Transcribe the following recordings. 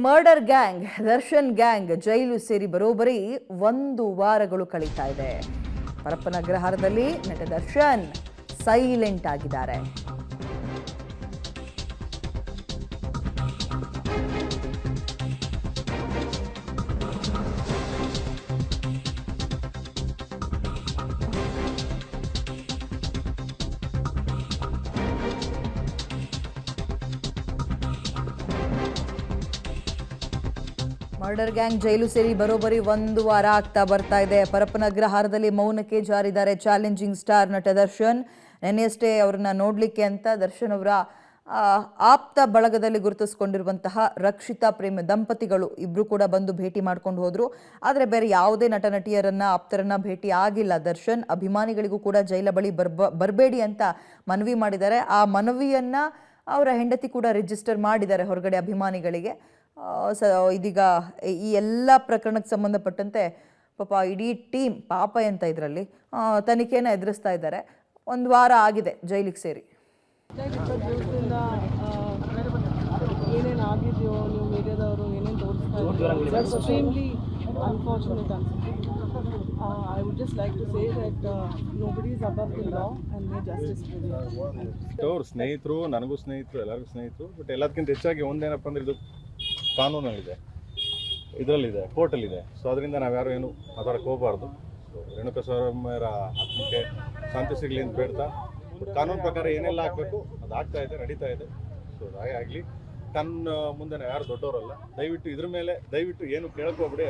Murder gang Darshan gang ಜೈಲು ಸೇರಿ ಬರೋಬ್ಬರಿ 1 ವಾರಗಳು ಕಳೀತಾ ಇದೆ. ಪರಪ್ಪನ ಅಗ್ರಹಾರದಲ್ಲಿ ನಟ ದರ್ಶನ್ ಸೈಲೆಂಟ್ ಆಗಿದ್ದಾರೆ. ಮರ್ಡರ್ ಗ್ಯಾಂಗ್ ಜೈಲು ಸೇರಿ ಬರೋಬ್ಬರಿ 1 ವಾರ ಆಗ್ತಾ ಬರ್ತಾ ಇದೆ. ಪರಪ್ಪನ ಅಗ್ರಹಾರದಲ್ಲಿ ಮೌನಕ್ಕೆ ಜಾರಿದ್ದಾರೆ ಚಾಲೆಂಜಿಂಗ್ ಸ್ಟಾರ್ ನಟ ದರ್ಶನ್. ನೆನ್ನೆಯಷ್ಟೇ ಅವ್ರನ್ನ ನೋಡ್ಲಿಕ್ಕೆ ಅಂತ ದರ್ಶನ್ ಅವರ ಆಪ್ತ ಬಳಗದಲ್ಲಿ ಗುರುತಿಸಿಕೊಂಡಿರುವಂತಹ ರಕ್ಷಿತಾ ಪ್ರೇಮ್ ದಂಪತಿಗಳು ಇಬ್ರು ಕೂಡ ಬಂದು ಭೇಟಿ ಮಾಡ್ಕೊಂಡು ಹೋದ್ರು. ಆದರೆ ಬೇರೆ ಯಾವುದೇ ನಟ ನಟಿಯರನ್ನ ಆಪ್ತರನ್ನ ಭೇಟಿ ಆಗಿಲ್ಲ ದರ್ಶನ್. ಅಭಿಮಾನಿಗಳಿಗೂ ಕೂಡ ಜೈಲ ಬಳಿ ಬರಬೇಡಿ ಅಂತ ಮನವಿ ಮಾಡಿದ್ದಾರೆ. ಆ ಮನವಿಯನ್ನ ಅವರ ಹೆಂಡತಿ ಕೂಡ ರಿಜಿಸ್ಟರ್ ಮಾಡಿದ್ದಾರೆ ಹೊರಗಡೆ ಅಭಿಮಾನಿಗಳಿಗೆ. ಇದೀಗ ಈ ಎಲ್ಲ ಪ್ರಕರಣಕ್ಕೆ ಸಂಬಂಧಪಟ್ಟಂತೆ ಪಾಪ ಇಡೀ ಟೀಮ್ ಪಾಪ ಅಂತ ಇದರಲ್ಲಿ ತನಿಖೆಯನ್ನು ಎದುರಿಸ್ತಾ ಇದ್ದಾರೆ. 1 ವಾರ ಆಗಿದೆ ಜೈಲಿಗೆ ಸೇರಿ. ಏನೇನು ಆಗಿದೆಯೋ ನೀವು ಮೀಡಿಯಾದವರು ಏನೇನು ತೋರಿಸ್ತಾ ಇದ್ದಾರೆ ಎಕ್ಸ್ಟ್ರೀಮ್ಲಿ ಅನ್ಫಾರ್ಚುನೇಟ್ ಅನ್ಸುತ್ತೆ. I would just like to say that nobody is above the law and may justice prevail. ಅವ್ರ ಸ್ನೇಹಿತರು, ನನಗೂ ಸ್ನೇಹಿತರು, ಎಲ್ಲರಿಗೂ ಸ್ನೇಹಿತರು. ಬಟ್ ಎಲ್ಲದಕ್ಕಿಂತ ಹೆಚ್ಚಾಗಿ ಒಂದೇನಪ್ಪ ಅಂದ್ರೆ ಇದು ಕಾನೂನಲ್ಲಿದೆ, ಇದರಲ್ಲಿದೆ, ಕೋರ್ಟಲ್ಲಿದೆ. ಸೊ ಅದರಿಂದ ನಾವು ಯಾರು ಏನು ಮಾತಾಡಕ್ಕೆ ಹೋಗಬಾರ್ದು. ಸೊ ರೇಣುಕಾಸ್ವಾಮಿಯವರ ಆತ್ಮಕ್ಕೆ ಶಾಂತಿ ಸಿಗಲಿ ಅಂತ ಬೇಡ್ತಾ ಕಾನೂನು ಪ್ರಕಾರ ಏನೆಲ್ಲ ಆಗಬೇಕು ಅದು ಆಗ್ತಾ ಇದೆ, ನಡೀತಾ ಇದೆ. ಸೊ ಹಾಗೆ ಆಗಲಿ. ತನ್ನ ಮುಂದೆ ನಾವು ಯಾರು ದೊಡ್ಡವರಲ್ಲ. ದಯವಿಟ್ಟು ಇದ್ರ ಮೇಲೆ ದಯವಿಟ್ಟು ಏನು ಕೇಳ್ಕೋಬೇಡಿ.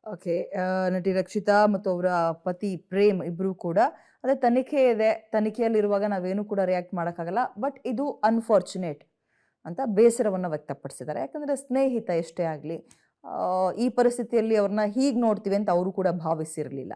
ಓಕೆ, ನಟಿ ರಕ್ಷಿತಾ ಮತ್ತು ಅವರ ಪತಿ ಪ್ರೇಮ್ ಇಬ್ಬರು ಕೂಡ ಅದೇ ತನಿಖೆ ಇದೆ, ತನಿಖೆಯಲ್ಲಿರುವಾಗ ನಾವೇನು ಕೂಡ ರಿಯಾಕ್ಟ್ ಮಾಡೋಕ್ಕಾಗಲ್ಲ. ಬಟ್ ಇದು ಅನ್ಫಾರ್ಚುನೇಟ್ ಅಂತ ಬೇಸರವನ್ನು ವ್ಯಕ್ತಪಡಿಸಿದ್ದಾರೆ. ಯಾಕಂದರೆ ಸ್ನೇಹಿತ ಎಷ್ಟೇ ಆಗಲಿ ಈ ಪರಿಸ್ಥಿತಿಯಲ್ಲಿ ಅವ್ರನ್ನ ಹೀಗೆ ನೋಡ್ತೀವಿ ಅಂತ ಅವರು ಕೂಡ ಭಾವಿಸಿರಲಿಲ್ಲ.